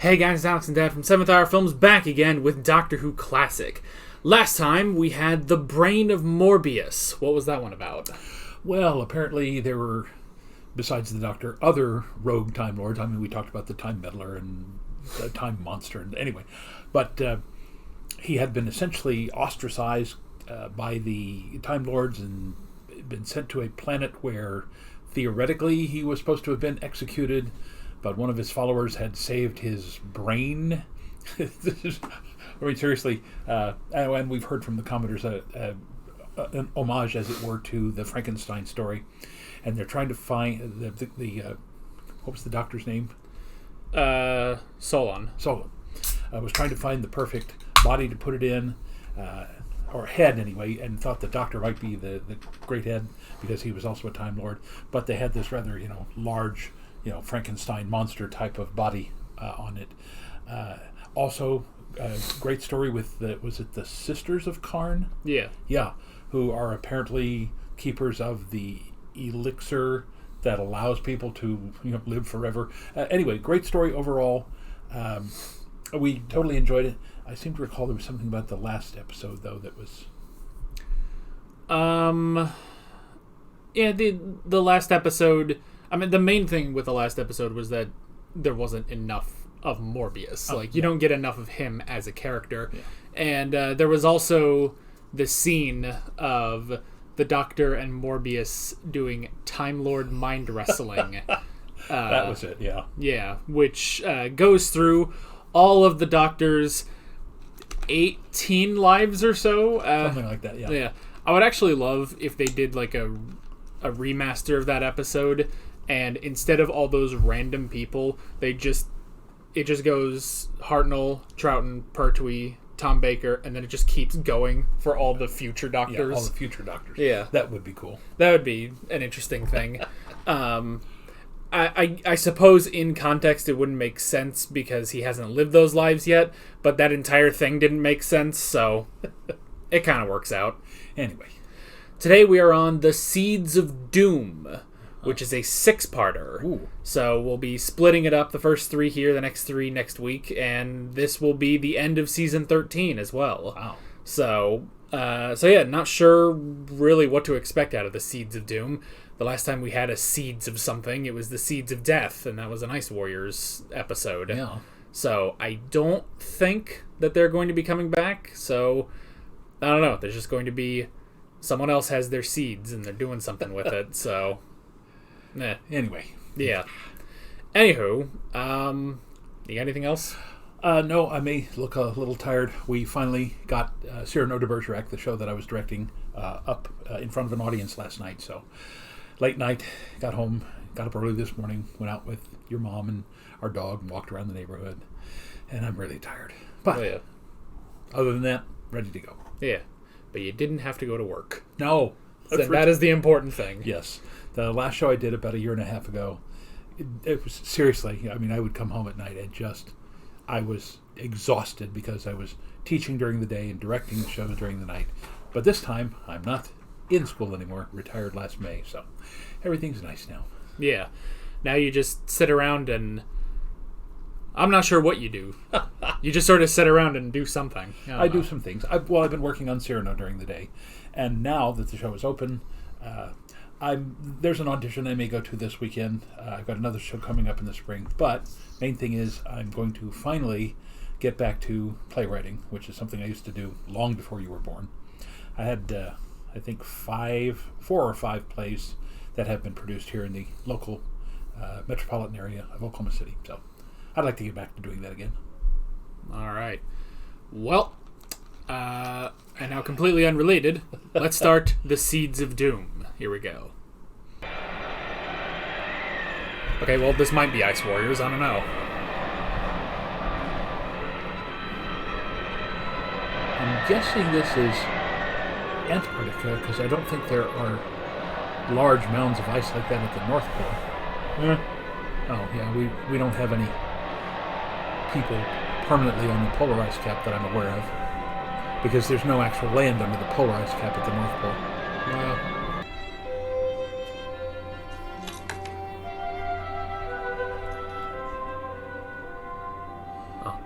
Hey guys, Alex and Dad from 7th Hour Films back again with Doctor Who Classic. Last time we had The Brain of Morbius. What was that one about? Well, apparently there were, besides the Doctor, other rogue Time Lords. I mean, we talked about the Time Meddler and the Time Monster, and anyway. But he had been essentially ostracized by the Time Lords and been sent to a planet where theoretically he was supposed to have been executed, but one of his followers had saved his brain. I mean, seriously, and we've heard from the commenters an homage, as it were, to the Frankenstein story, and they're trying to find the what was the Doctor's name? Solon. I was trying to find the perfect body to put it in, or head anyway, and thought the Doctor might be the great head because he was also a Time Lord. But they had this rather large Frankenstein monster type of body on it. Also, great story with was it the Sisters of Karn? Yeah, who are apparently keepers of the elixir that allows people to live forever. Anyway, great story overall. We totally enjoyed it. I seem to recall there was something about the last episode though that was. Yeah, the last episode. I mean, the main thing with the last episode was that there wasn't enough of Morbius. You don't get enough of him as a character. Yeah. And there was also the scene of the Doctor and Morbius doing Time Lord mind wrestling. That was it, yeah. Yeah, which goes through all of the Doctor's 18 lives or so. Something like that, yeah. Yeah. I would actually love if they did like a remaster of that episode, and instead of all those random people, it just goes Hartnell, Troughton, Pertwee, Tom Baker, and then it just keeps going for all the future Doctors. Yeah, all the future Doctors. Yeah. That would be cool. That would be an interesting thing. I suppose in context it wouldn't make sense because he hasn't lived those lives yet, but that entire thing didn't make sense, so it kind of works out. Anyway. Today we are on The Seeds of Doom, which is a 6-parter. Ooh. So we'll be splitting it up, the first 3 here, the next 3 next week, and this will be the end of season 13 as well. Wow. So yeah, not sure really what to expect out of The Seeds of Doom. The last time we had a Seeds of something, it was The Seeds of Death, and that was an Ice Warriors episode. Yeah. So I don't think that they're going to be coming back, so I don't know. There's just going to be someone else has their seeds and they're doing something with it, so Anyway. Yeah. Anywho, you got anything else? No, I may look a little tired. We finally got Cyrano de Bergerac, the show that I was directing, up in front of an audience last night. So late night, got home, got up early this morning, went out with your mom and our dog and walked around the neighborhood. And I'm really tired. But other than that, ready to go. Yeah. But you didn't have to go to work. No. That is the important thing. Yes. The last show I did about 1.5 years ago, it was seriously, I mean, I would come home at night and I was exhausted because I was teaching during the day and directing the shows during the night. But this time, I'm not in school anymore, retired last May, so everything's nice now. Yeah. Now you just sit around and I'm not sure what you do. You just sort of sit around and do something. I do some things. I've been working on Cyrano during the day, and now that the show is open, there's an audition I may go to this weekend. I've got another show coming up in the spring, but main thing is I'm going to finally get back to playwriting, which is something I used to do long before you were born. I had, I think, 4 or 5 plays that have been produced here in the local metropolitan area of Oklahoma City, so I'd like to get back to doing that again. All right. Well, and now completely unrelated, let's start The Seeds of Doom. Here we go. Okay, well, this might be Ice Warriors. I don't know. I'm guessing this is Antarctica because I don't think there are large mounds of ice like that at the North Pole. Oh, yeah, we don't have any people permanently on the polar ice cap that I'm aware of because there's no actual land under the polar ice cap at the North Pole.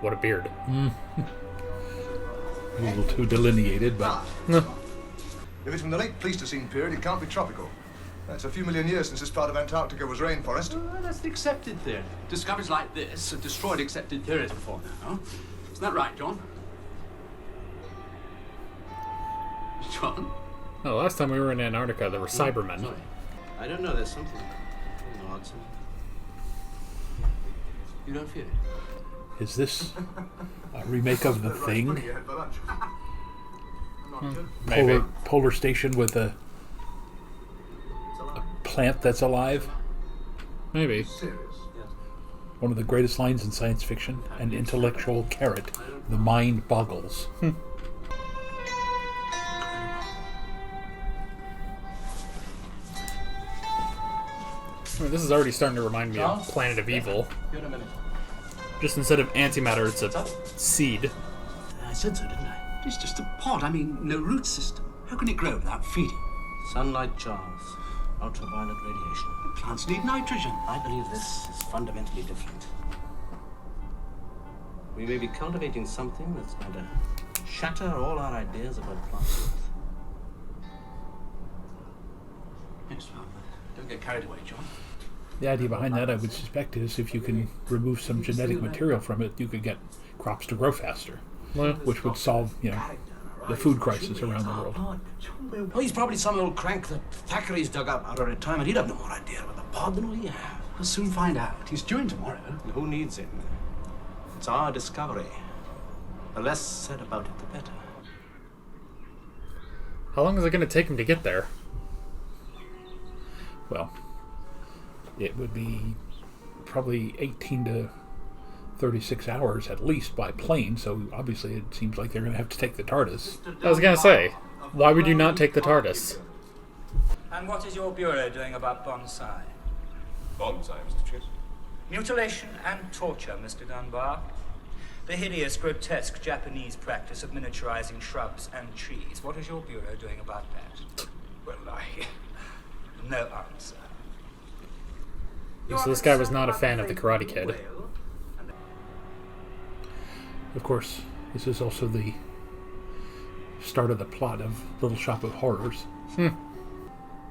what a beard. A little too delineated, but... If it's from the late Pleistocene period, it can't be tropical. It's a few million years since this part of Antarctica was rainforest. Well, that's the accepted theory. Discoveries like this have destroyed accepted theories before now. Isn't that right, John? John? Oh, last time we were in Antarctica, there were Cybermen. Sorry. I don't know, there's something odd. You don't feel it? Is this a remake of The Thing? Maybe. Polar station with a plant that's alive? Maybe. One of the greatest lines in science fiction, an intellectual carrot. The mind boggles. This is already starting to remind me of Planet of Evil. Just instead of antimatter, it's a seed. I said so, didn't I? It's just a pod. I mean, no root system. How can it grow without feeding? Sunlight, Charles. Ultraviolet radiation. Plants need nitrogen. I believe this is fundamentally different. We may be cultivating something that's going to shatter all our ideas about plant growth. Yes, well, don't get carried away, John. The idea behind that, I would suspect, is if you can remove some genetic material from it, you could get crops to grow faster, which would solve, the food crisis around the world. Well, he's probably some old crank that Thackeray's dug up out of retirement. He'd have no more idea about the pod than we have. We'll soon find out. He's due tomorrow. And who needs him? It's our discovery. The less said about it, the better. How long is it going to take him to get there? Well, it would be probably 18 to 36 hours at least by plane, so obviously it seems like they're going to have to take the TARDIS. I was going to say, why would you not take the TARDIS? And what is your bureau doing about bonsai? Bonsai, Mr. Chase. Mutilation and torture, Mr. Dunbar. The hideous, grotesque Japanese practice of miniaturizing shrubs and trees. What is your bureau doing about that? Well, No answer. So this guy was not a fan of the Karate Kid. Of course, this is also the start of the plot of Little Shop of Horrors.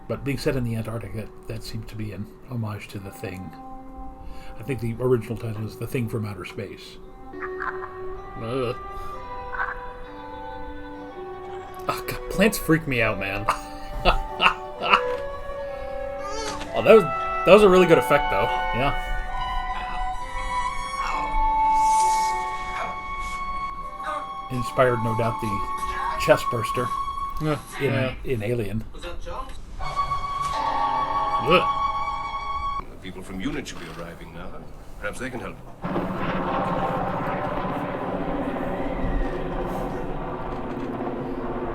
But being set in the Antarctic, that seems to be an homage to The Thing. I think the original title is The Thing from Outer Space. Ugh. Oh, God, plants freak me out, man. Oh, that was a really good effect, though. Yeah. Inspired, no doubt, the chest burster in Alien. Was that Charles? Ugh. The people from UNIT should be arriving now. Perhaps they can help.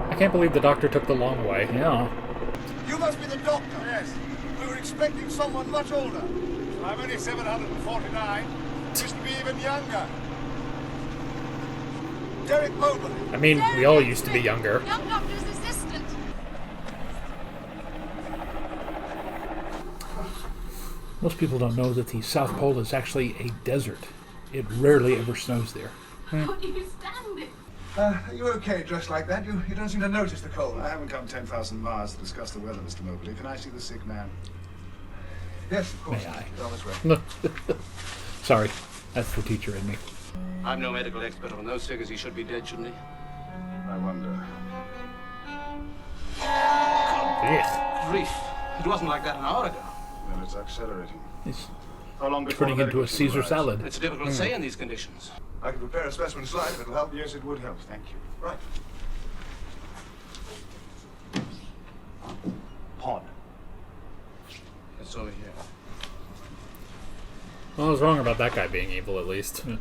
I can't believe the doctor took the long way. Yeah. You must be the doctor. Yes. We were expecting someone much older. I'm only 749. Used to be even younger. Derek Mobley. I mean, we all used to be younger. Young doctor's assistant. Most people don't know that the South Pole is actually a desert. It rarely ever snows there. What do you stand it? Are you okay dressed like that? You don't seem to notice the cold. I haven't come 10,000 miles to discuss the weather, Mr. Mobley. Can I see the sick man? Yes, of course. May I? Go on this way. Sorry, that's the teacher in me. I'm no medical expert on those figures. He should be dead, shouldn't he? I wonder. Ugh. Grief. It wasn't like that an hour ago. Well, it's accelerating. It's How long before turning the into a medical team Caesar arrives? salad. It's difficult to say in these conditions. I can prepare a specimen slide if it'll help. Yes, it would help. Thank you. Right. Pod. It's over here. Well, I was wrong about that guy being evil, at least. You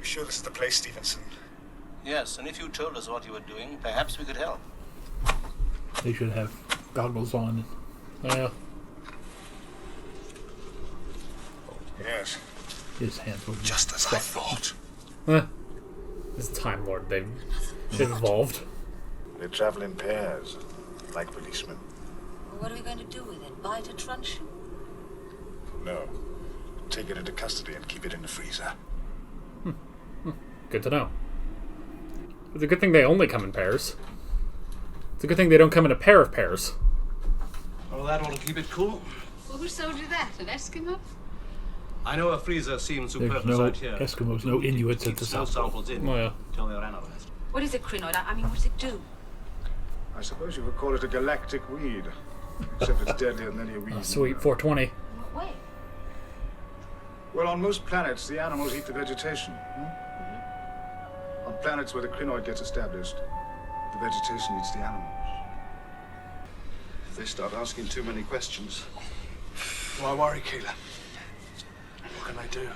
sure this is the place, Stevenson? Yes, and if you told us what you were doing, perhaps we could help. They should have goggles on. Yes. His hands would be Just as I thought. This Time Lord, they've evolved. They travel in pairs, like policemen. What are we going to do with it? Buy it a truncheon? No. Take it into custody and keep it in the freezer. Good to know. It's a good thing they only come in pairs. It's a good thing they don't come in a pair of pairs. Well, that ought to keep it cool. Well, who sold you that? An Eskimo? I know a freezer seems There's superfluous no out here. Eskimos, no Inuits at Keep the small South Pole. samples in Oh, yeah. until they're analyzed. What is it, crinoid? I mean, what does it do? I suppose you would call it a galactic weed. Except it's deadlier than any weed. Oh, sweet, 420. In what way? Well, on most planets, the animals eat the vegetation. On planets where the crinoid gets established, the vegetation eats the animals. If they start asking too many questions, Why worry, Keeler? What can I do?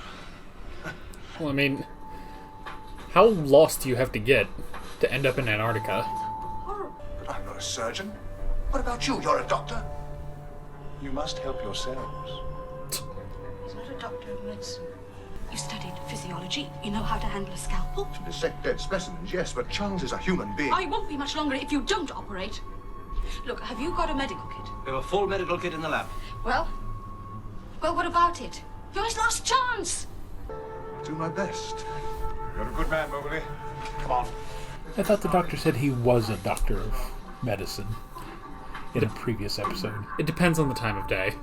Well, I mean, how lost do you have to get to end up in Antarctica? But I'm not a surgeon. What about you? You're a doctor. you must help yourselves. He's not a doctor of medicine. You studied physiology. You know how to handle a scalpel. Dissect dead specimens, yes, but Charles is a human being. I won't be much longer if you don't operate. Look, have you got a medical kit? We have a full medical kit in the lab. Well, what about it? You're his last chance. Do my best. You're a good man, Mobley. Come on. I thought the doctor said he was a doctor of medicine in a previous episode. It depends on the time of day.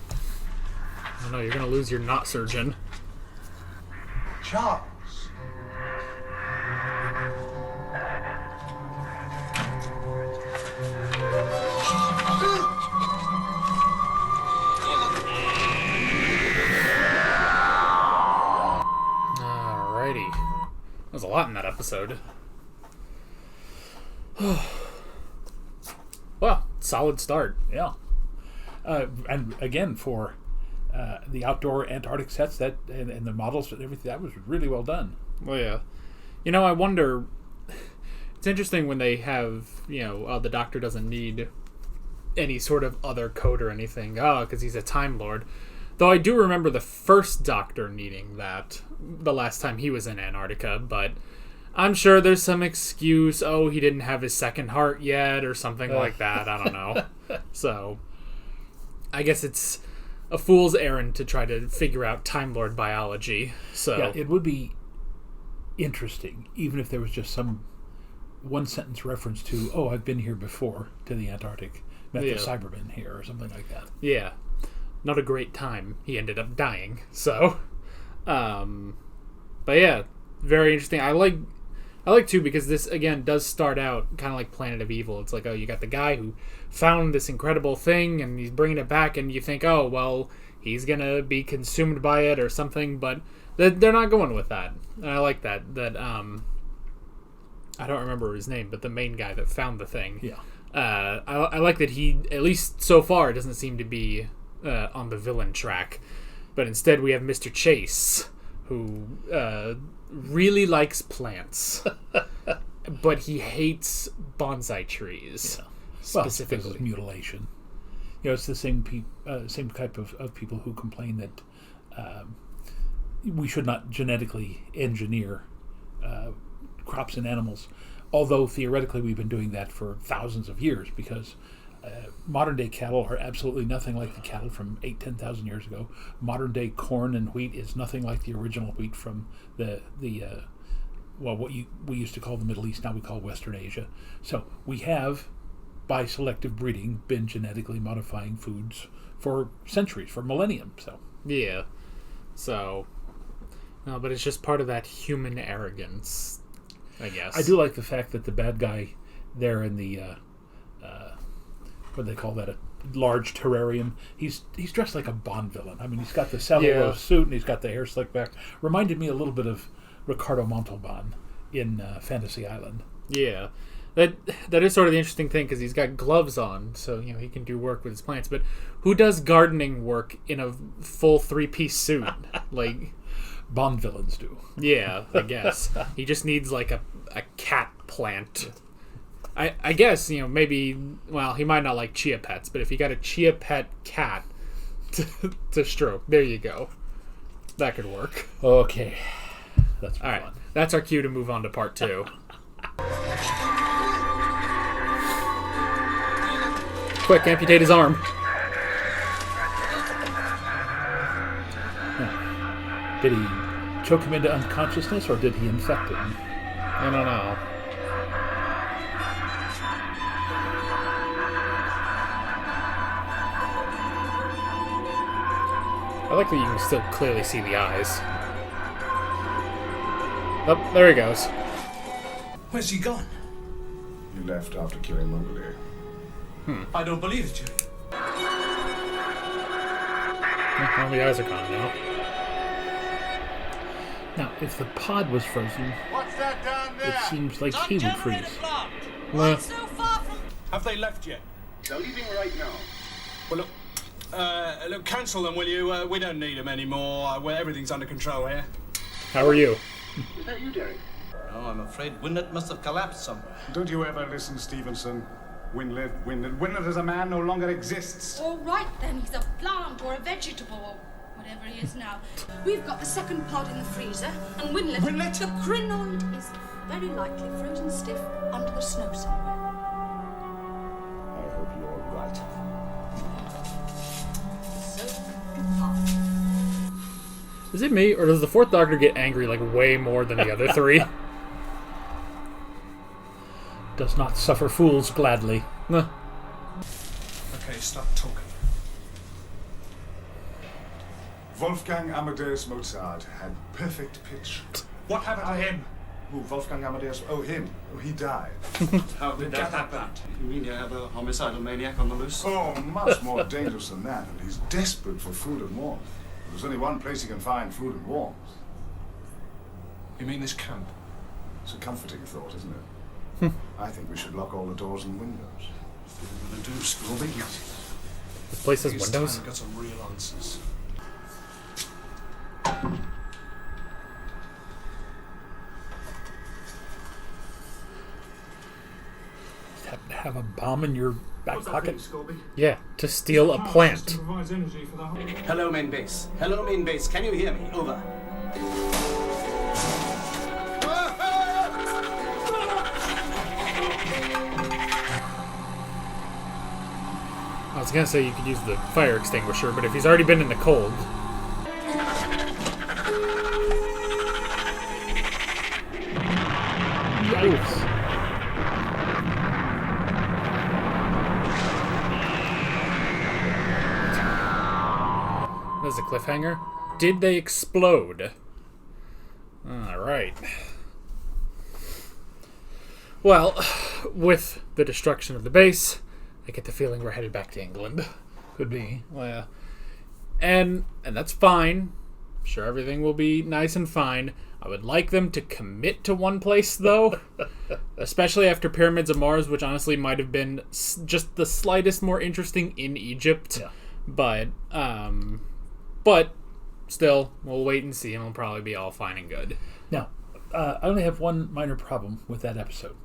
I don't know, you're gonna lose your not surgeon. Charles. Alrighty. There's a lot in that episode. Well, solid start. Yeah. And again, for the outdoor Antarctic sets that and the models and everything, that was really well done. Well, yeah. You know, I wonder... It's interesting when they have, the Doctor doesn't need any sort of other code or anything. Oh, because he's a Time Lord. Though I do remember the first Doctor needing that the last time he was in Antarctica, but I'm sure there's some excuse. Oh, he didn't have his second heart yet or something like that. I don't know. So, I guess it's a fool's errand to try to figure out Time Lord biology. So Yeah, it would be interesting, even if there was just some one-sentence reference to, oh, I've been here before, to the Antarctic. Met the Cybermen here, or something like that. Yeah. Not a great time. He ended up dying. So, but yeah, very interesting. I like too, because this again does start out kind of like Planet of Evil. It's like, oh, you got the guy who found this incredible thing and he's bringing it back, and you think, oh, well, he's gonna be consumed by it or something, but they're not going with that. And I like that I don't remember his name, but the main guy that found the thing. Yeah. I like that he, at least so far, doesn't seem to be on the villain track, but instead we have Mr. Chase, who really likes plants, but he hates bonsai trees, specifically. Well, mutilation. It's the same type of people who complain that we should not genetically engineer crops and animals, although theoretically we've been doing that for thousands of years, because modern day cattle are absolutely nothing like the cattle from 10,000 years ago. Modern day corn and wheat is nothing like the original wheat from what we used to call the Middle East, now we call Western Asia. So we have, by selective breeding, been genetically modifying foods for centuries, for millennium. So yeah, so no, but it's just part of that human arrogance, I guess. I do like the fact that the bad guy there in the what do they call that, a large terrarium, he's dressed like a Bond villain. I mean, he's got the cellulose suit and he's got the hair slicked back. Reminded me a little bit of Ricardo Montalban in Fantasy Island. Yeah, that is sort of the interesting thing, because he's got gloves on, so he can do work with his plants. But who does gardening work in a full 3-piece suit? Like Bond villains do. Yeah, I guess he just needs like a cat plant. I guess maybe, well, he might not like chia pets, but if you got a chia pet cat to stroke, there you go. That could work. Okay, that's all right. That's our cue to move on to part 2. Quick, amputate his arm. Did he choke him into unconsciousness, or did he infect him? I don't know. I like that you can still clearly see the eyes. Oh, there he goes. Where's he gone? He left after killing Mowgli. I don't believe it, Jerry. Well, the eyes are gone now. Now, if the pod was frozen, What's that down there? it seems like he would freeze. Well, Have they left yet? They're leaving right now. Well, look, cancel them, will you? We don't need them anymore. Everything's under control here. how are you? Is that you, Derek? Oh, I'm afraid Winlet must have collapsed somewhere. Don't you ever listen, Stevenson? Winlet. Winlet as a man no longer exists. All right then, he's a plant or a vegetable or whatever he is now. We've got the second pod in the freezer, and Winlet, the crinoid, is very likely frozen stiff under the snow somewhere. I hope you're right. So goodbye. Is it me, or does the Fourth Doctor get angry like way more than the other three? Does not suffer fools gladly. Nah. Okay, stop talking. Wolfgang Amadeus Mozart had perfect pitch. What happened to him? Who, Wolfgang Amadeus? Oh, him. Oh, he died. How did that happen? You mean you have a homicidal maniac on the loose? Oh, much more dangerous than that. And he's desperate for food and warmth. There's only one place he can find food and warmth. You mean this camp? It's a comforting thought, isn't it? I think we should lock all the doors and windows. What are we going to do, Scooby? This place has It's windows? time we got some real answers. Happen to have a bomb in your back pocket? Yeah, to steal a plant. Hello, main base. Hello, main base. Can you hear me? Over. I was gonna say you could use the fire extinguisher, but if he's already been in the cold... Yikes. There's a cliffhanger. Did they explode? Alright. Well, with the destruction of the base, I get the feeling we're headed back to England. Could be. Well, yeah. And that's fine. Sure, everything will be nice and fine. I would like them to commit to one place, though. Especially after Pyramids of Mars, which honestly might have been just the slightest more interesting in Egypt. Yeah. But still, we'll wait and see, and it'll probably be all fine and good. Now, I only have one minor problem with that episode.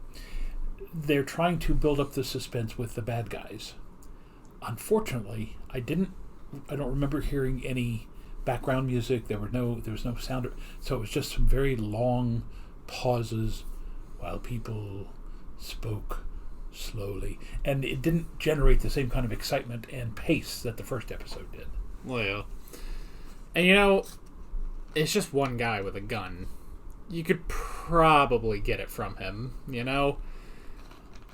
They're trying to build up the suspense with the bad guys. Unfortunately, I don't remember hearing any background music. There was no sound, so it was just some very long pauses while people spoke slowly, and it didn't generate the same kind of excitement and pace that the first episode did. Well, yeah. And it's just one guy with a gun. You could probably get it from him,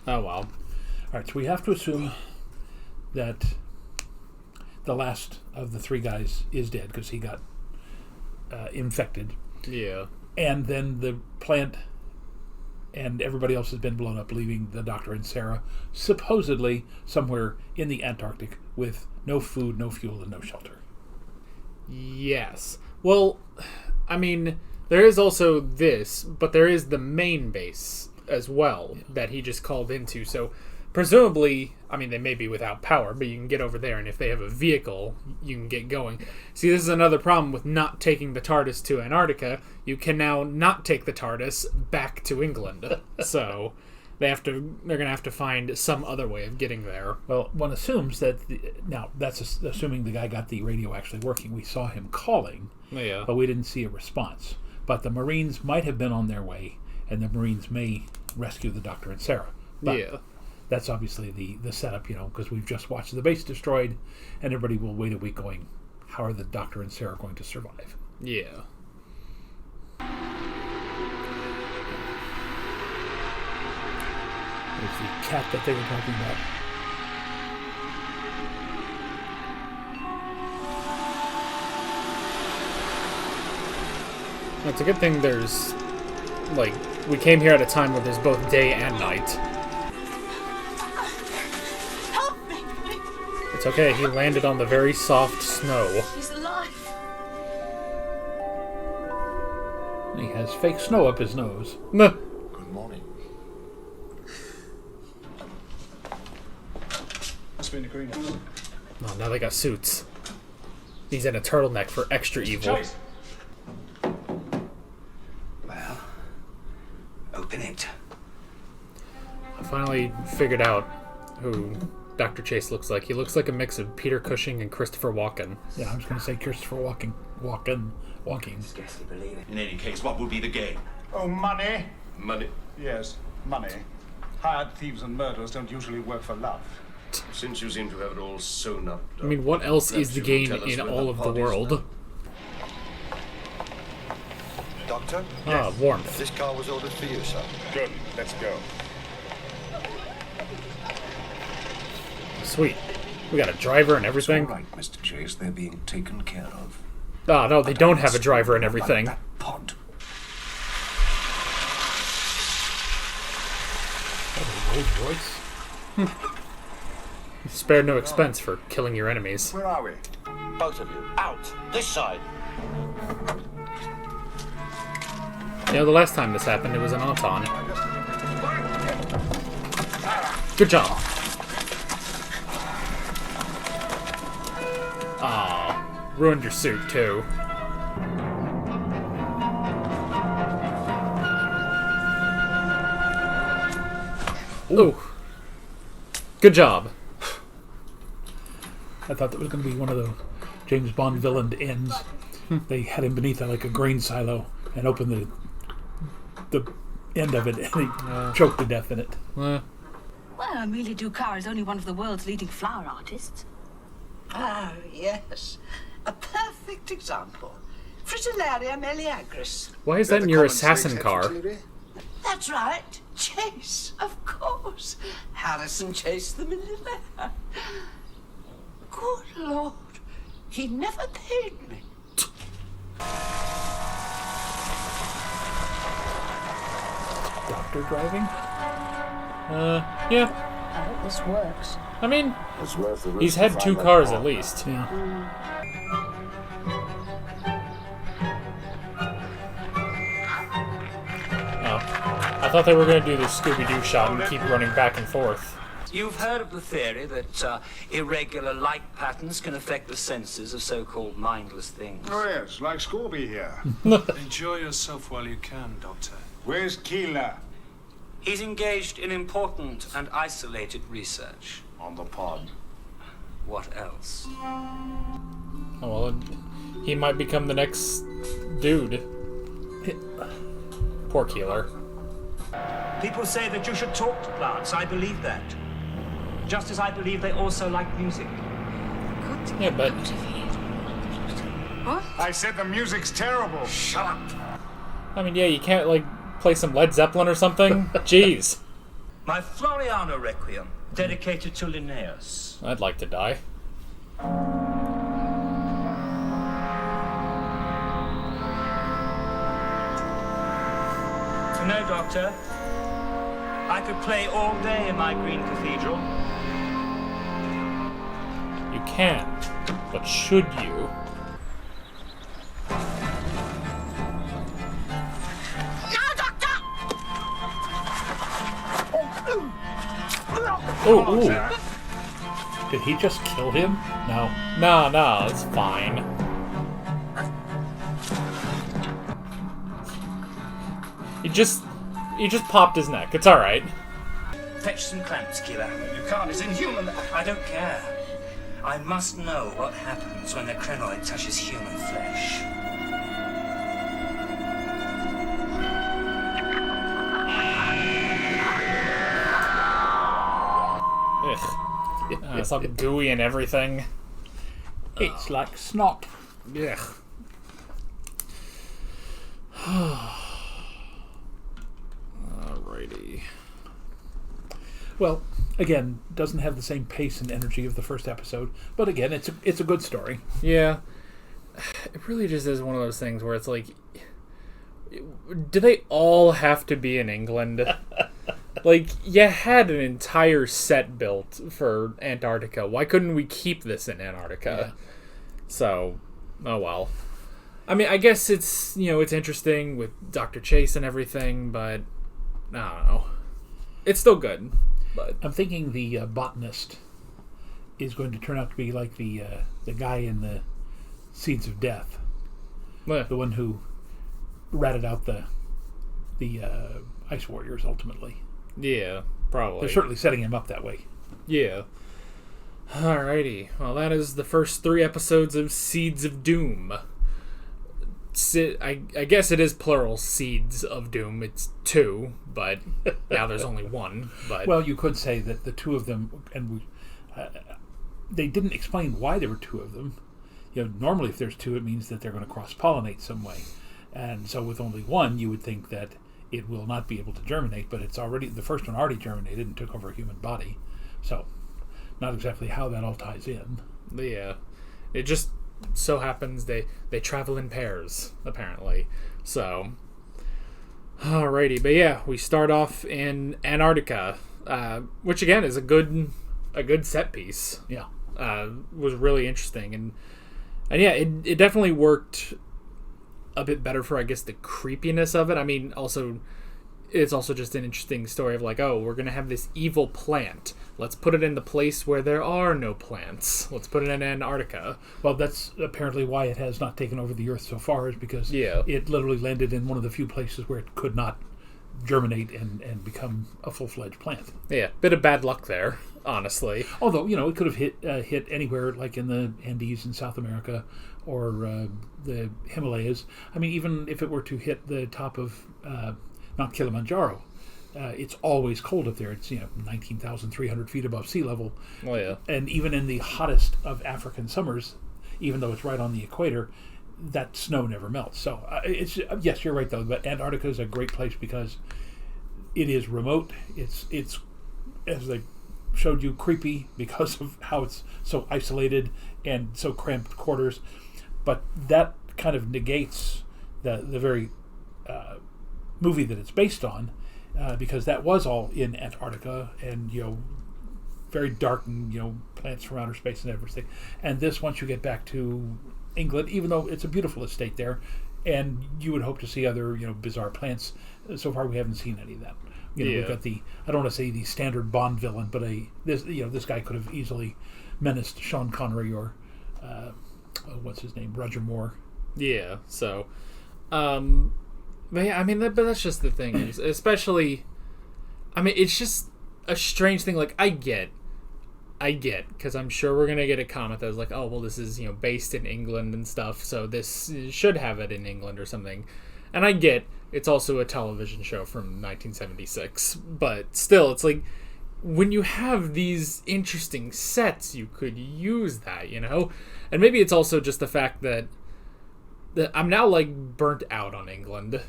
Oh well. All right, so we have to assume that the last of the three guys is dead because he got infected. Yeah. And then the plant and everybody else has been blown up, leaving the Doctor and Sarah supposedly somewhere in the Antarctic with no food, no fuel, and no shelter. Yes. Well, I mean, there is also this, but there is the main base as well that he just called into. So presumably, I mean, they may be without power, but you can get over there, and if they have a vehicle, you can get going. See, this is another problem with not taking the TARDIS to Antarctica. You can now not take the TARDIS back to England. So they're going to have to find some other way of getting there. Well, one assumes that now that's assuming the guy got the radio actually working. We saw him calling, but we didn't see a response. But the Marines might have been on their way, and the Marines may rescue the Doctor and Sarah. But that's obviously the setup, because we've just watched the base destroyed, and everybody will wait a week going, how are the Doctor and Sarah going to survive? Yeah. There's the cat that they were talking about. It's a good thing there's, like, we came here at a time where there's both day and night. Help me! It's okay, he landed on the very soft snow. He's alive. He has fake snow up his nose. Nah. Good morning. Must be in the greenhouse. Oh, now they got suits. He's in a turtleneck for extra evil. Chase. Well, open it. I finally figured out who Dr. Chase looks like. He looks like a mix of Peter Cushing and Christopher Walken. Yeah, I was going to say Christopher Walken. Scarcely believe it. In any case, what will be the game? Oh, money? Money. Yes, money. Hired thieves and murderers don't usually work for love. Since you seem to have it all sewn up. I mean, what else is the Perhaps you game can tell us in where all the of the pod is world? now. Doctor? Ah, warmth. This car was ordered for you, sir. Good. Let's go. Sweet. We got a driver and everything. All right, Mr. Chase, they're being taken care of. Ah, no, they don't have a driver and everything. Like that pod. Rolls Royce. Spared no expense for killing your enemies. Where are we? Both of you. Out. This side. You know, the last time this happened, it was an Anton. Good job. Aw, ruined your suit, too. Ooh. Good job. I thought that was going to be one of the James Bond villain ends. They had him beneath like a grain silo and opened the end of it, and he choked to death in it. Well, Amelia Ducar is only one of the world's leading flower artists. Ah, yes. A perfect example. Fritillaria meleagris. Why is that in your assassin car? That's right. Chase, of course. Harrison Chase the millionaire. Good Lord. He never paid me. Doctor driving? Yeah. I hope this works. I mean, It's worth the risk he's to had find 2 that cars pod. at least. Yeah. Oh. I thought they were going to do the Scooby-Doo shot and keep running back and forth. You've heard of the theory that irregular light patterns can affect the senses of so-called mindless things. Oh, yes, like Scorby here. Enjoy yourself while you can, Doctor. Where's Keeler? He's engaged in important and isolated research. On the pod. What else? Oh, well, he might become the next dude. Poor Keeler. People say that you should talk to plants. I believe that. Just as I believe they also like music. Yeah, but What? I said the music's terrible. Shut up. I mean, yeah, you can't like play some Led Zeppelin or something. Jeez, My Floriano Requiem, dedicated to Linnaeus. I'd like to die. You know, Doctor, I could play all day in my green cathedral. You can, but should you? Ooh, ooh. Did he just kill him? No. No, it's fine. He just popped his neck. It's all right. Fetch some clamps, Keeler. You can't. It's inhuman. I don't care. I must know what happens when the crinoid touches human flesh. Ugh. It's all gooey and everything. It's like snot. Ugh. Alrighty. Well, again, doesn't have the same pace and energy of the first episode, but again, it's a good story. Yeah. It really just is one of those things where it's like, do they all have to be in England? Like, you had an entire set built for Antarctica. Why couldn't we keep this in Antarctica? Yeah. So, oh well. I mean, I guess it's, it's interesting with Dr. Chase and everything, but I don't know. It's still good, but I'm thinking the botanist is going to turn out to be like the guy in the Seeds of Death. Yeah. The one who ratted out the Ice Warriors, ultimately. Yeah, probably. They're certainly setting him up that way. Yeah. Alrighty. Well, that is the first 3 episodes of Seeds of Doom. I guess it is plural, Seeds of Doom. It's 2, but now there's only 1. But well, you could say that the 2 of them, and they didn't explain why there were 2 of them. Normally if there's 2, it means that they're going to cross-pollinate some way. And so with only 1, you would think that it will not be able to germinate, but the first one already germinated and took over a human body. So, not exactly how that all ties in. Yeah. It just so happens they travel in pairs, apparently. So, alrighty. But yeah, we start off in Antarctica, which again is a good set piece. Yeah. Was really interesting. And yeah, it definitely worked a bit better for, I guess, the creepiness of it. I mean, it's also just an interesting story of like, oh, we're going to have this evil plant. Let's put it in the place where there are no plants. Let's put it in Antarctica. Well, that's apparently why it has not taken over the Earth so far, is because it literally landed in one of the few places where it could not germinate and become a full-fledged plant. Yeah, bit of bad luck there, honestly. Although, it could have hit anywhere, like in the Andes in South America or the Himalayas. I mean, even if it were to hit the top of Mount Kilimanjaro, it's always cold up there. It's 19,300 feet above sea level. Oh yeah. And even in the hottest of African summers, even though it's right on the equator, that snow never melts. So it's yes, you're right though. But Antarctica is a great place because it is remote. It's as they showed you, creepy because of how it's so isolated and so cramped quarters. But that kind of negates the very movie that it's based on, because that was all in Antarctica and very dark and plants from outer space and everything. And this, once you get back to England, even though it's a beautiful estate there, and you would hope to see other bizarre plants. So far, we haven't seen any of that. We've got I don't want to say the standard Bond villain, but this guy could have easily menaced Sean Connery or what's his name, Roger Moore. Yeah. So, but yeah, I mean, but that's just the thing. Especially, I mean, it's just a strange thing. Like, I get, because I'm sure we're gonna get a comment that's like, oh well, this is based in England and stuff, so this should have it in England or something. And I get it's also a television show from 1976, but still, it's like when you have these interesting sets, you could use that, And maybe it's also just the fact that I'm now like burnt out on England,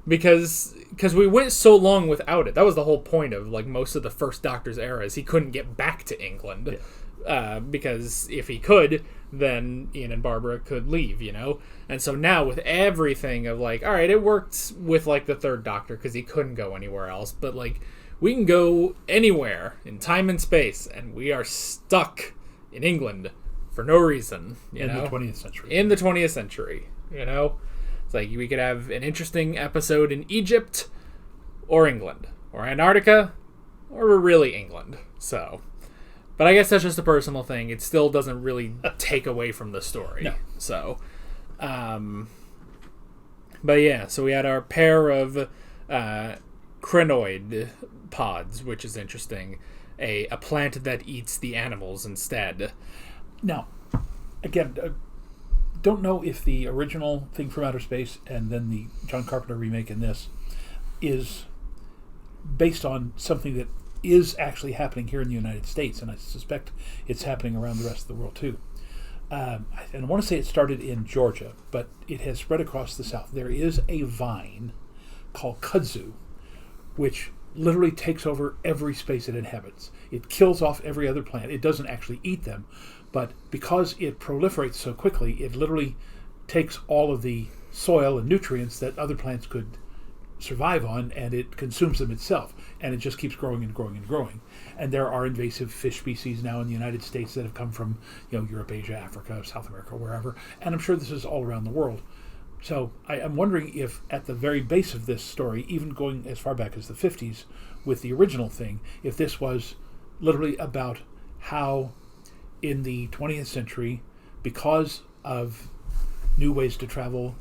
because we went so long without it. That was the whole point of like most of the first Doctor's era, is he couldn't get back to England, because if he could, then Ian and Barbara could leave, And so now with everything of like, all right, it worked with like the third Doctor because he couldn't go anywhere else, but like we can go anywhere in time and space, and we are stuck in England for no reason, in the 20th century. In the 20th century, It's like we could have an interesting episode in Egypt or England or Antarctica or really England. So, but I guess that's just a personal thing. It still doesn't really take away from the story. No. So, but yeah, so we had our pair of crinoid pods, which is interesting. A plant that eats the animals instead. Now, again, don't know if the original thing from outer space and then the John Carpenter remake in this is based on something that is actually happening here in the United States, and I suspect it's happening around the rest of the world too. And I want to say it started in Georgia, but it has spread across the South. There is a vine called kudzu, which literally takes over every space it inhabits. It kills off every other plant. It doesn't actually eat them, but because it proliferates so quickly, it literally takes all of the soil and nutrients that other plants could survive on, and it consumes them itself, and it just keeps growing and growing and growing. And there are invasive fish species now in the United States that have come from, Europe, Asia, Africa, South America, wherever, and I'm sure this is all around the world. So I'm wondering if at the very base of this story, even going as far back as the 50s with the original thing, if this was literally about how in the 20th century, because of new ways to travel,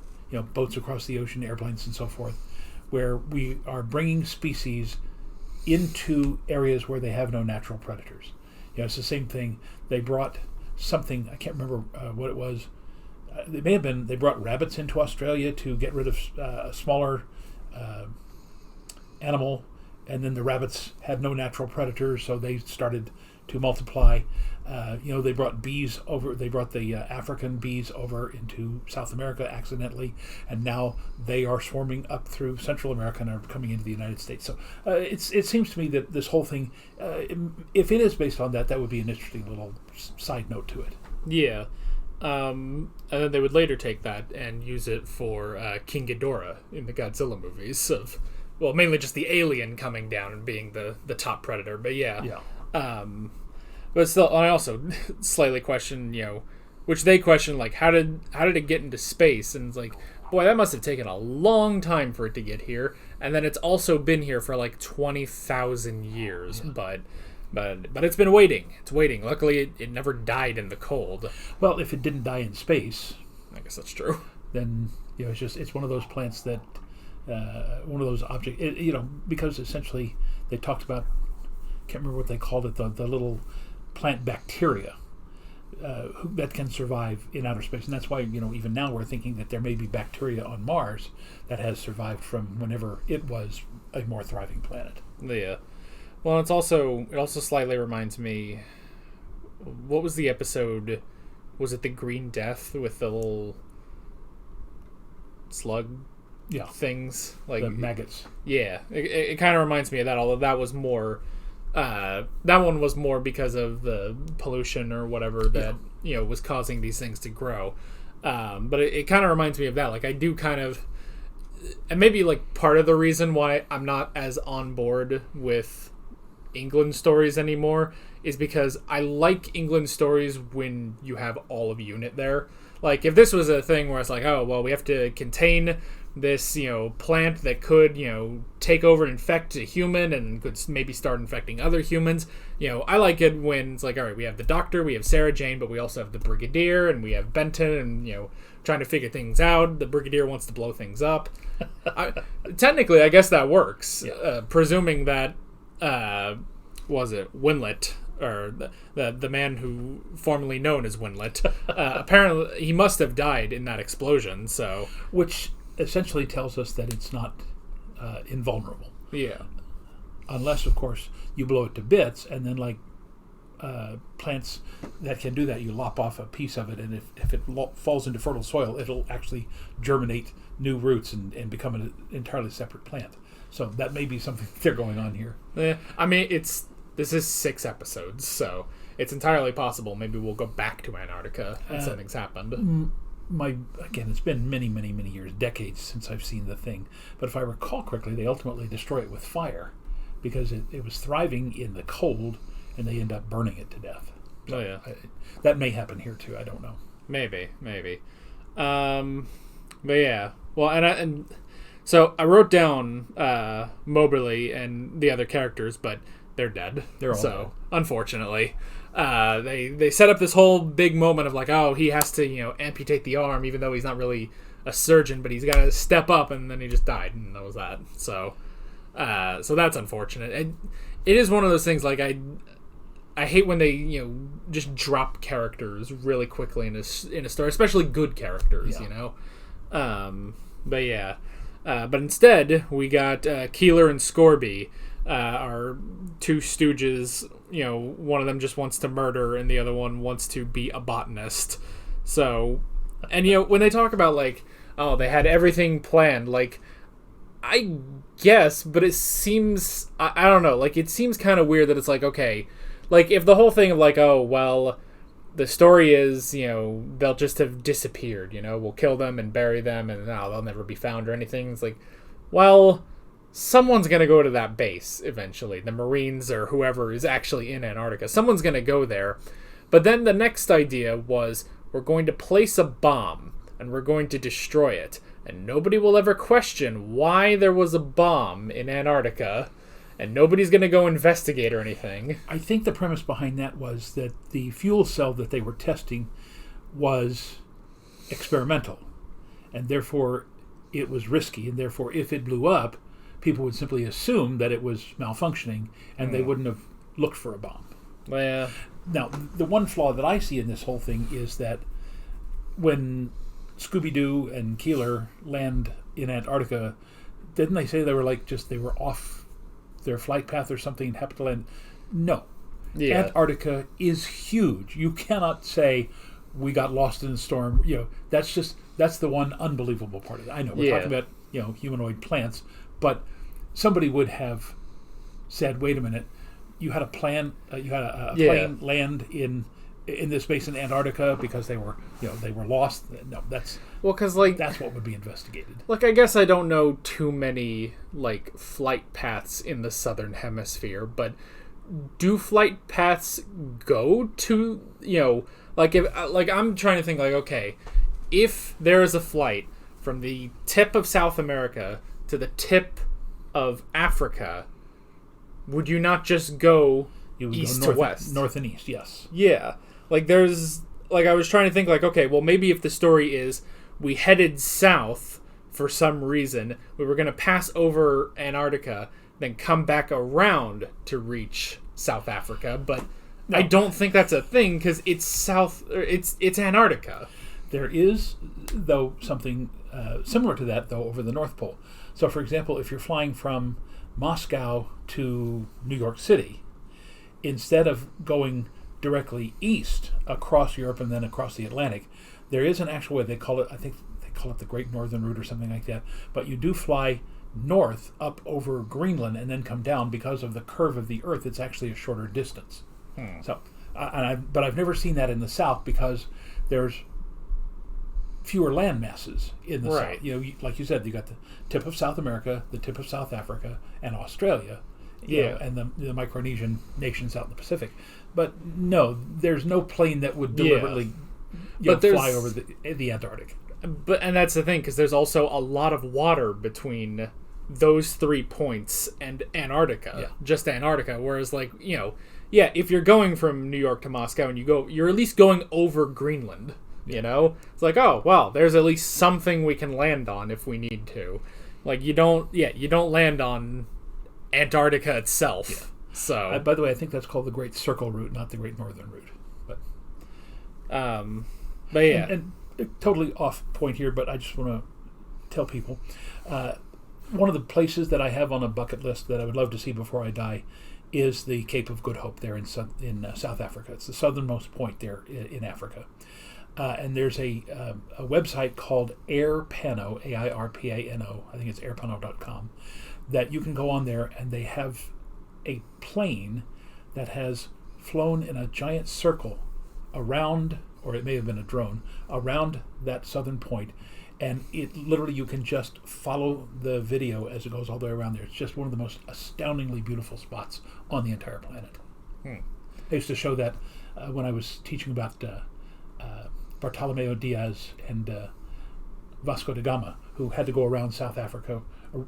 boats across the ocean, airplanes and so forth, where we are bringing species into areas where they have no natural predators. It's the same thing. They brought something, I can't remember what it was. They brought rabbits into Australia to get rid of a smaller animal, and then the rabbits had no natural predators, so they started to multiply. They brought bees over. They brought the African bees over into South America accidentally, and now they are swarming up through Central America and are coming into the United States. So it seems to me that this whole thing, if it is based on that, that would be an interesting little side note to it. Yeah. And then they would later take that and use it for King Ghidorah in the Godzilla movies mainly just the alien coming down and being the top predator. But yeah. But still, I also slightly question, which they question, like, how did it get into space? And it's like, boy, that must have taken a long time for it to get here. And then it's also been here for like 20,000 years. Yeah. But it's been waiting. It's waiting. Luckily, it never died in the cold. Well, if it didn't die in space, I guess that's true. Then it's one of those plants that one of those objects. Because essentially they talked about, can't remember what they called it, the little plant bacteria that can survive in outer space, and that's why even now we're thinking that there may be bacteria on Mars that has survived from whenever it was a more thriving planet. Yeah. Well, it also slightly reminds me, what was the episode? Was it the Green Death with the little slug things? Like the maggots. Yeah. It kind of reminds me of that, although that was more... that one was more because of the pollution or whatever that, was causing these things to grow. But it kind of reminds me of that. Like, I do kind of... And maybe, like, part of the reason why I'm not as on board with England stories anymore is because I like England stories when you have all of UNIT there. Like, if this was a thing where it's like, oh, well, we have to contain this, plant that could, take over and infect a human and could maybe start infecting other humans. I like it when it's like, all right, we have the Doctor, we have Sarah Jane, but we also have the Brigadier and we have Benton and, trying to figure things out. The Brigadier wants to blow things up. Technically, I guess that works, presuming that, was it Winlet, or the man who formerly known as Winlet, apparently he must have died in that explosion, so... Which essentially tells us that it's not invulnerable. Yeah. Unless, of course, you blow it to bits, and then, like plants that can do that, you lop off a piece of it, and if it falls into fertile soil, it'll actually germinate new roots and become an entirely separate plant. So that may be something they're going on here. Yeah, I mean, this is 6 episodes, so it's entirely possible maybe we'll go back to Antarctica and something's happened. Again, it's been many, many, many years, decades since I've seen the thing. But if I recall correctly, they ultimately destroy it with fire because it was thriving in the cold, and they end up burning it to death. So oh, yeah. That may happen here, too. I don't know. Maybe. But yeah. Well, so I wrote down Moberly and the other characters, but they're dead. They're all dead. Unfortunately. They set up this whole big moment of like, oh, he has to, amputate the arm, even though he's not really a surgeon, but he's got to step up, and then he just died, and that was that. So that's unfortunate. And it is one of those things, like, I hate when they, just drop characters really quickly in a story, especially good characters, But yeah. But instead, we got Keeler and Scorby, our 2 stooges. One of them just wants to murder, and the other one wants to be a botanist. So, and when they talk about, like, oh, they had everything planned, like, I guess, but it seems... I don't know. Like, it seems kind of weird that it's like, okay... Like, if the whole thing of, like, oh, well, the story is, you know, they'll just have disappeared, you know? We'll kill them and bury them, and they'll never be found or anything. It's like, well, someone's going to go to that base eventually. The Marines or whoever is actually in Antarctica. Someone's going to go there. But then the next idea was, we're going to place a bomb, and we're going to destroy it. And nobody will ever question why there was a bomb in Antarctica, and nobody's going to go investigate or anything. I think the premise behind that was that the fuel cell that they were testing was experimental, and therefore it was risky, and therefore if it blew up, people would simply assume that it was malfunctioning, and they wouldn't have looked for a bomb. Well, yeah. Now, the one flaw that I see in this whole thing is that when Scooby-Doo and Keeler land in Antarctica, didn't they say they were they were off their flight path or something and happened to land? No. Yeah. Antarctica is huge. You cannot say we got lost in a storm. You know, that's the one unbelievable part of it. I know we're talking about, you know, humanoid plants, but somebody would have said, wait a minute, you had a plane land in this base in Antarctica because they were lost. No, that's that's what would be investigated. Like, I guess I don't know too many like flight paths in the southern hemisphere, but do flight paths go to, you know, like if I'm trying to think, like, okay, if there is a flight from the tip of South America to the tip of Africa, would you not just go east to west? North and east, yes. Yeah. Like, there's... Like, I was trying to think, like, okay, well, maybe if the story is we headed south for some reason, we were going to pass over Antarctica, then come back around to reach South Africa, but no. I don't think that's a thing, because it's Antarctica. There is, though, something similar to that, though, over the North Pole. So, for example, if you're flying from Moscow to New York City, instead of going directly east across Europe and then across the Atlantic, there is an actual way, they call it, I think they call it the Great Northern Route or something like that, but you do fly north up over Greenland and then come down. Because of the curve of the Earth, it's actually a shorter distance. So, but I've never seen that in the South because there's fewer land masses in the South. You know, like you said, you got the tip of South America, the tip of South Africa, and Australia, you know, and the Micronesian nations out in the Pacific. But no, there's no plane that would deliberately fly over the Antarctic. And that's the thing, because there's also a lot of water between those 3 points and Antarctica, just Antarctica. Whereas, like, you know, if you're going from New York to Moscow and you're at least going over Greenland. You know, it's like, oh well, there's at least something we can land on if we need to. Like, you don't land on Antarctica itself. Yeah. So, by the way, I think that's called the Great Circle Route, not the Great Northern Route. But yeah, and totally off point here, but I just want to tell people one of the places that I have on a bucket list that I would love to see before I die is the Cape of Good Hope there in South Africa. It's the southernmost point there in Africa. And there's a website called AirPano, AIRPANO, I think it's airpano.com, that you can go on there, and they have a plane that has flown in a giant circle around, or it may have been a drone, around that southern point, and it literally, you can just follow the video as it goes all the way around there. It's just one of the most astoundingly beautiful spots on the entire planet. I used to show that when I was teaching about Bartolomeo Diaz and Vasco da Gama, who had to go around South Africa.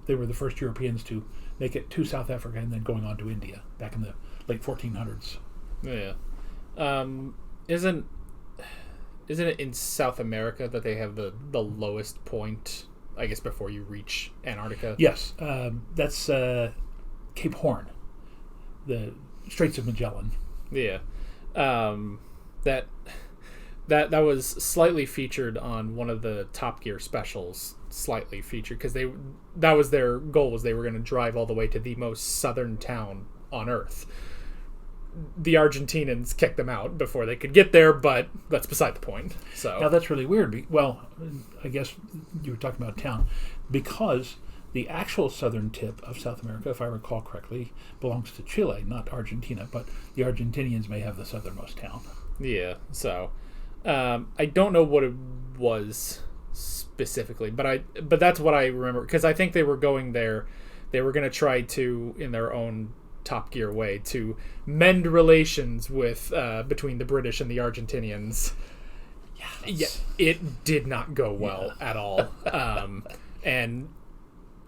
They were the first Europeans to make it to South Africa and then going on to India back in the late 1400s. Yeah. Isn't it in South America that they have the lowest point, I guess, before you reach Antarctica? Yes. That's Cape Horn, the Straits of Magellan. Yeah. That was slightly featured on one of the Top Gear specials. Slightly featured because that was their goal, was they were going to drive all the way to the most southern town on Earth. The Argentinians kicked them out before they could get there, but that's beside the point. So now that's really weird. Well, I guess you were talking about town, because the actual southern tip of South America, if I recall correctly, belongs to Chile, not Argentina, but the Argentinians may have the southernmost town. Yeah, so I don't know what it was specifically, but that's what I remember, because I think they were going there. They were going to try to, in their own Top Gear way, to mend relations with between the British and the Argentinians. Yeah, it did not go well at all. And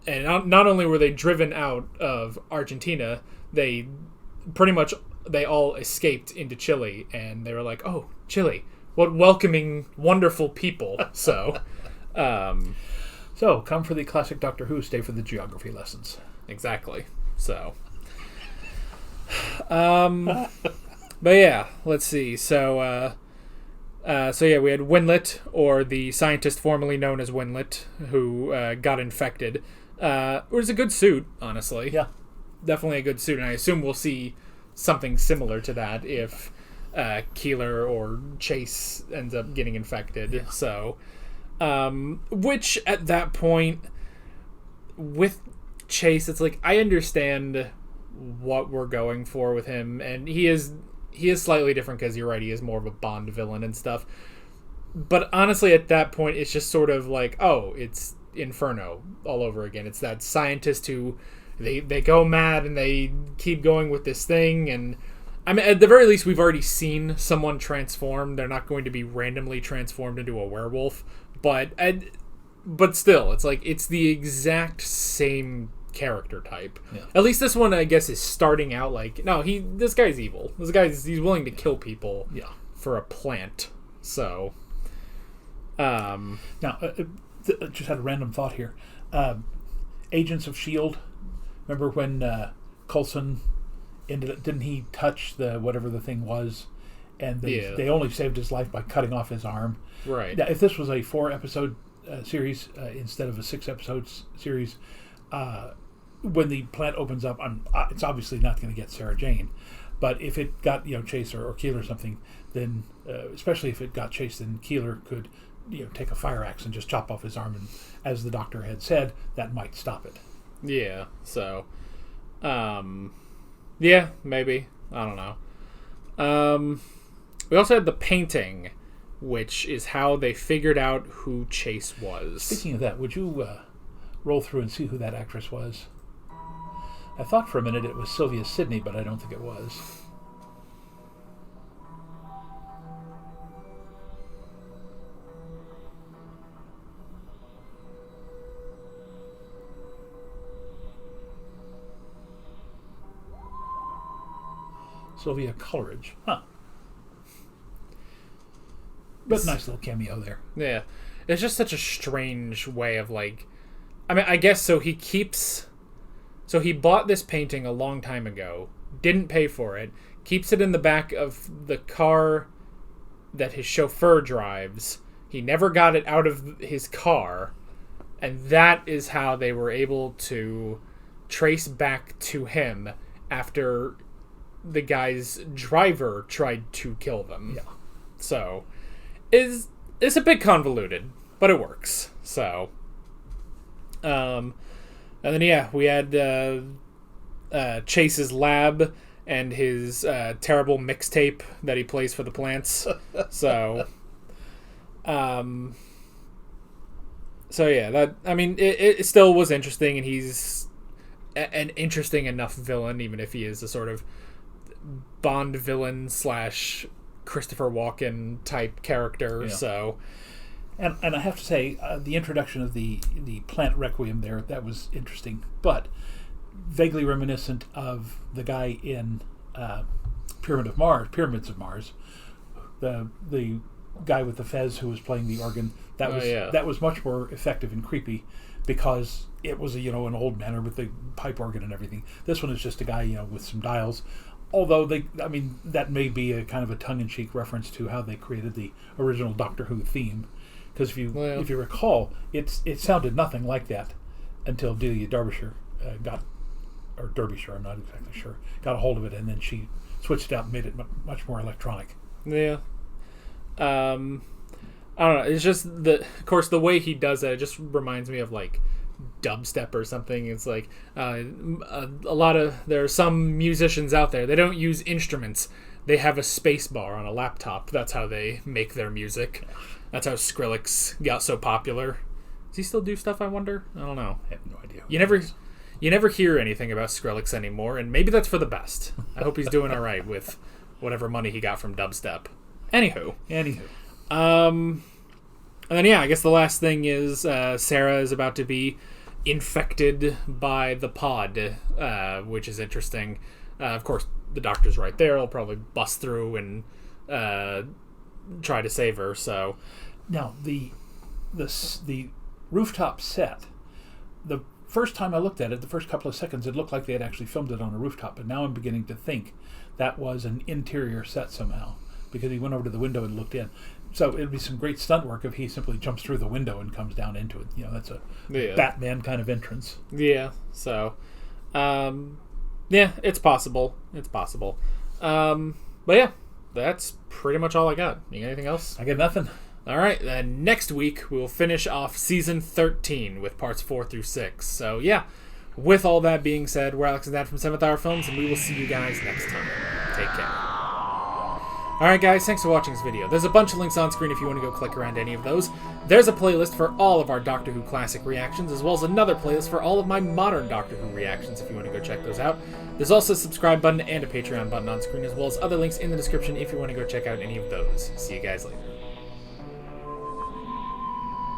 not only were they driven out of Argentina, they all escaped into Chile, and they were like, "Oh, Chile, what welcoming, wonderful people!" So come for the classic Doctor Who, stay for the geography lessons. Exactly. So, but yeah, let's see. So we had Winlet, or the scientist formerly known as Winlet, who got infected. It was a good suit, honestly. Yeah. Definitely a good suit, and I assume we'll see something similar to that if Keeler or Chase ends up getting infected. Yeah. So, which at that point, with Chase, it's like, I understand what we're going for with him, and he is slightly different because you're right, he is more of a Bond villain and stuff. But honestly, at that point, it's just sort of like, oh, it's Inferno all over again. It's that scientist who they go mad and they keep going with this thing, and I mean, at the very least, we've already seen someone transform. They're not going to be randomly transformed into a werewolf, but still, it's like, it's the exact same character type. Yeah. At least this one, I guess, is starting out like, no, this guy's evil. He's willing to kill people for a plant. So, now, just had a random thought here. Agents of S.H.I.E.L.D., remember when Coulson didn't he touch whatever the thing was, and they only saved his life by cutting off his arm. Right. Now, if this was a 4-episode series instead of a 6-episode series, when the plant opens up, it's obviously not going to get Sarah Jane. But if it got Chase or Keeler or something, then especially if it got Chase, then Keeler could take a fire axe and just chop off his arm, and as the doctor had said, that might stop it. Yeah. So, yeah, maybe, I don't know. We also had the painting, which is how they figured out who Chase was. Speaking of that, would you roll through and see who that actress was? I thought for a minute it was Sylvia Sidney, but I don't think it was. Sylvia Coleridge. Huh. But nice little cameo there. Yeah. It's just such a strange way of, like... I mean, I guess, so he bought this painting a long time ago, didn't pay for it, keeps it in the back of the car that his chauffeur drives. He never got it out of his car, and that is how they were able to trace back to him after the guy's driver tried to kill them. Yeah. So, it's a bit convoluted, but it works. So, and then, yeah, we had Chase's lab and his terrible mixtape that he plays for the plants. So, yeah, that, I mean, it still was interesting, and he's an interesting enough villain, even if he is a sort of Bond villain / Christopher Walken type character. Yeah. So, and I have to say, the introduction of the plant requiem there, that was interesting, but vaguely reminiscent of the guy in Pyramids of Mars, the guy with the fez who was playing the organ. That was much more effective and creepy because it was an old manor with the pipe organ and everything. This one is just a guy with some dials. Although that may be a kind of a tongue-in-cheek reference to how they created the original Doctor Who theme, because if you recall, it sounded nothing like that until Delia Derbyshire Derbyshire, I'm not exactly sure, got a hold of it, and then she switched it out and made it much more electronic. Yeah. I don't know. It's just of course, the way he does that, it just reminds me of like dubstep or something. It's like there are some musicians out there, they don't use instruments. They have a space bar on a laptop. That's how they make their music. That's how Skrillex got so popular. Does he still do stuff, I wonder? I don't know. I have no idea. You never hear anything about Skrillex anymore, and maybe that's for the best. I hope he's doing all right with whatever money he got from dubstep. Anywho. And then, I guess the last thing is Sarah is about to be infected by the pod, which is interesting. Of course, the doctor's right there. He'll probably bust through and try to save her. So now the rooftop set. The first time I looked at it, the first couple of seconds, it looked like they had actually filmed it on a rooftop. But now I'm beginning to think that was an interior set somehow, because he went over to the window and looked in. So it would be some great stunt work if he simply jumps through the window and comes down into it. That's a Batman kind of entrance. Yeah. So, it's possible. But yeah, that's pretty much all I got. You got anything else? I got nothing. All right. Then next week we'll finish off season 13 with parts 4 through 6. So yeah. With all that being said, we're Alex and Dad from 7th Hour Films, and we will see you guys next time. Take care. Alright guys, thanks for watching this video. There's a bunch of links on screen if you want to go click around any of those. There's a playlist for all of our Doctor Who classic reactions, as well as another playlist for all of my modern Doctor Who reactions if you want to go check those out. There's also a subscribe button and a Patreon button on screen, as well as other links in the description if you want to go check out any of those. See you guys later.